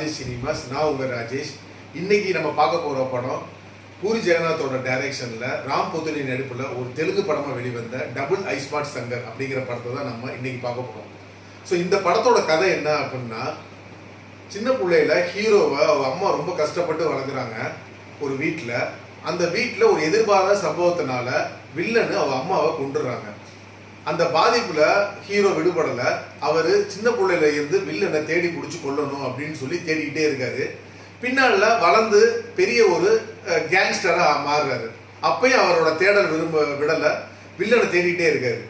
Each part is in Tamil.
ராஜேஷ் சினிமாஸ். நான் உங்கள் ராஜேஷ். இன்னைக்கு நம்ம பார்க்க போகிற படம் பூரி ஜெகநாத்தோட டைரக்ஷனில் ராம் போத்தலி நடிப்பில் ஒரு தெலுங்கு படமாக வெளிவந்த டபுள் ஐஸ்மார்ட் சங்கர் அப்படிங்கிற படத்தை தான் நம்ம இன்னைக்கு பார்க்க போகிறோம். ஸோ இந்த படத்தோட கதை என்ன அப்படின்னா, சின்ன பிள்ளையில ஹீரோவை அவங்க அம்மா ரொம்ப கஷ்டப்பட்டு வளர்க்குறாங்க ஒரு வீட்டில். அந்த வீட்டில் ஒரு எதிர்பாராத சம்பவத்தினால வில்லனு அவங்க அம்மாவை கொண்டுடுறாங்க. அந்த பாதிப்புல ஹீரோ விடுபடலை. அவர் சின்ன பிள்ளையில இருந்து வில்லனை தேடி பிடிச்சி கொல்லணும் அப்படின்னு சொல்லி தேடிக்கிட்டே இருக்காரு. பின்னால வளர்ந்து பெரிய ஒரு கேங்ஸ்டரா மாறுறாரு. அப்பயும் அவரோட தேடல் விடலை, வில்லனை தேடிக்கிட்டே இருக்காரு.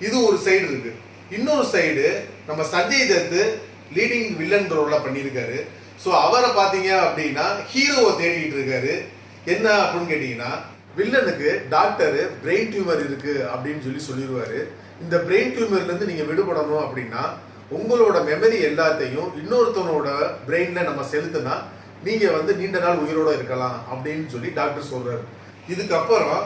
இது ஒரு சைடு இருக்கு. இன்னொரு சைடு நம்ம சஞ்சய் தத்து லீடிங் வில்லன் ரோல்ல பண்ணியிருக்காரு. ஸோ அவரை பார்த்தீங்க அப்படின்னா ஹீரோவை தேடிக்கிட்டு இருக்காரு. என்ன அப்படின்னு கேட்டீங்கன்னா, வில்லனுக்கு டாக்டர் பிரெயின் டியூமர் இருக்கு அப்படின்னு சொல்லிடுவாரு. இந்த பிரெயின் டியூமர்ல இருந்து நீங்க விடுபடணும் அப்படின்னா உங்களோட மெமரி எல்லாத்தையும் இன்னொருத்தனோட பிரெயின்ல நம்ம செலுத்தினா நீங்க நீண்ட நாள் உயிரோட இருக்கலாம் அப்படின்னு சொல்லி டாக்டர் சொல்றாரு. இதுக்கப்புறம்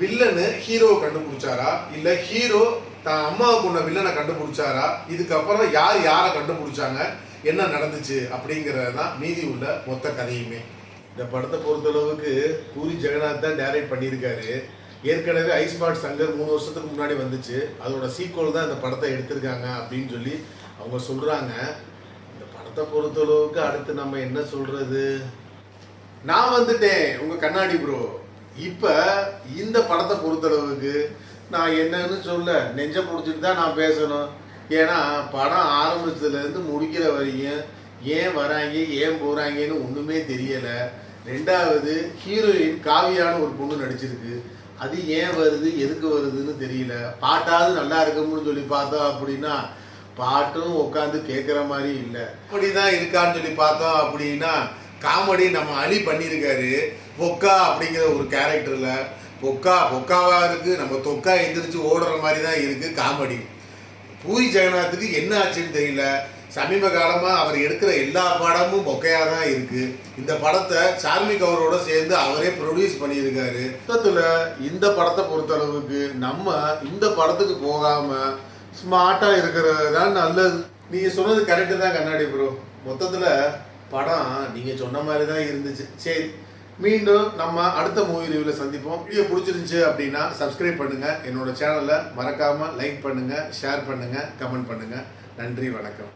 வில்லனு ஹீரோவை கண்டுபிடிச்சாரா, இல்ல ஹீரோ தான் அம்மாவுக்கு உள்ள வில்லனை கண்டுபிடிச்சாரா, இதுக்கப்புறம் யார் யாரை கண்டுபிடிச்சாங்க, என்ன நடந்துச்சு அப்படிங்கறதுதான் மீதி உள்ள மொத்த கதையுமே. இந்த படத்தை பொறுத்தளவுக்கு பூரி ஜெகநாத் தான் டைரக்ட் பண்ணியிருக்காரு. ஏற்கனவே ஐஸ்மார்ட் சங்கர் 3 வருஷத்துக்கு முன்னாடி வந்துச்சு. அதோட சீக்வல் தான் இந்த படத்தை எடுத்திருக்காங்க அப்படின்னு சொல்லி அவங்க சொல்றாங்க. இந்த படத்தை பொறுத்தளவுக்கு அடுத்து நம்ம என்ன சொல்றது, நான் வந்துட்டேன் உங்க கண்ணாடி ப்ரோ. இப்ப இந்த படத்தை பொறுத்தளவுக்கு நான் என்னன்னு சொல்ல, நெஞ்ச பிடிச்சிட்டு தான் நான் பேசணும். ஏன்னா படம் ஆரம்பிச்சதுல இருந்து முடிக்கிற வரையும் ஏன் வராங்க ஏன் போறாங்கன்னு ஒண்ணுமே தெரியல. ரெண்டாவது, ஹீரோயின் காவியான ஒரு பொண்ணு நடிச்சிருக்கு. அது ஏன் வருது எதுக்கு வருதுன்னு தெரியல. பாட்டாவது நல்லா இருக்கும்னு சொல்லி பார்த்தோம் அப்படின்னா பாட்டும் உட்காந்து கேட்குற மாதிரி இல்லை. அப்படிதான் இருக்கான்னு சொல்லி பார்த்தோம் அப்படின்னா காமெடி நம்ம அலி பண்ணியிருக்காரு. பொக்கா அப்படிங்கிற ஒரு கேரக்டர்ல பொக்காவா இருக்கு. நம்ம தொக்கா எந்திரிச்சு ஓடுற மாதிரி தான் இருக்கு காமெடி. பூரி ஜெகநாத்துக்கு என்ன ஆச்சுன்னு தெரியல. சமீப காலமா அவர் எடுக்கிற எல்லா படமும் மொக்கையா தான் இருக்கு. இந்த படத்தை சார்மி கவுரோட சேர்ந்து அவரே ப்ரொடியூஸ் பண்ணியிருக்காரு. மொத்தத்துல இந்த படத்தை பொறுத்தளவுக்கு நம்ம இந்த படத்துக்கு போகாம ஸ்மார்ட்டா இருக்கிறது தான் நல்லது. நீங்க சொன்னது கரெக்டு தான் கண்ணாடி ப்ரோ. மொத்தத்துல படம் நீங்க சொன்ன மாதிரி தான் இருந்துச்சு. சரி, மீண்டும் நம்ம அடுத்த மூவி ரிவ்யூல சந்திப்போம். வீடியோ பிடிச்சிருந்துச்சு அப்படின்னா சப்ஸ்கிரைப் பண்ணுங்க. என்னோட சேனலை மறக்காம லைக் பண்ணுங்க, ஷேர் பண்ணுங்க, கமெண்ட் பண்ணுங்க. நன்றி, வணக்கம்.